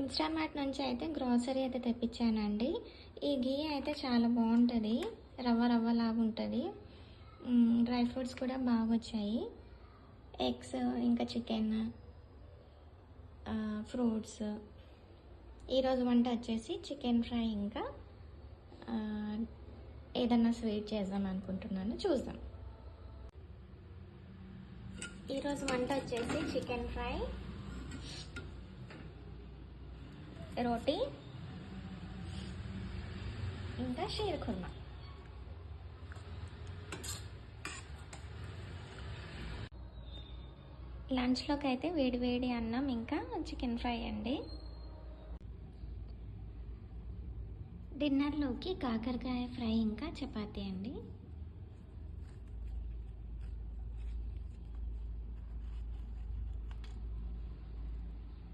Instamart నుంచి అయితే grocery అయితే తెప్పించానండి. ఈ ఘీ అయితే చాలా బాగుంటుంది, రవ్వ రవ్వ లాగా ఉంటుంది. డ్రై ఫ్రూట్స్ కూడా బాగా వచ్చాయి. ఎగ్స్, ఇంకా చికెన్, ఫ్రూట్స్. ఈరోజు వంట వచ్చేసి చికెన్ ఫ్రై, ఇంకా ఏదన్నా స్వీట్ చేద్దాం అనుకుంటున్నాను, చూద్దాం. ఈరోజు వంట వచ్చేసి చికెన్ ఫ్రై, రోటీ, ఇంకా షీర్ కుర్మా. లంచ్లోకి అయితే వేడి వేడి అన్నం ఇంకా చికెన్ ఫ్రై అండి. డిన్నర్లోకి కాకరకాయ ఫ్రై ఇంకా చపాతీ అండి.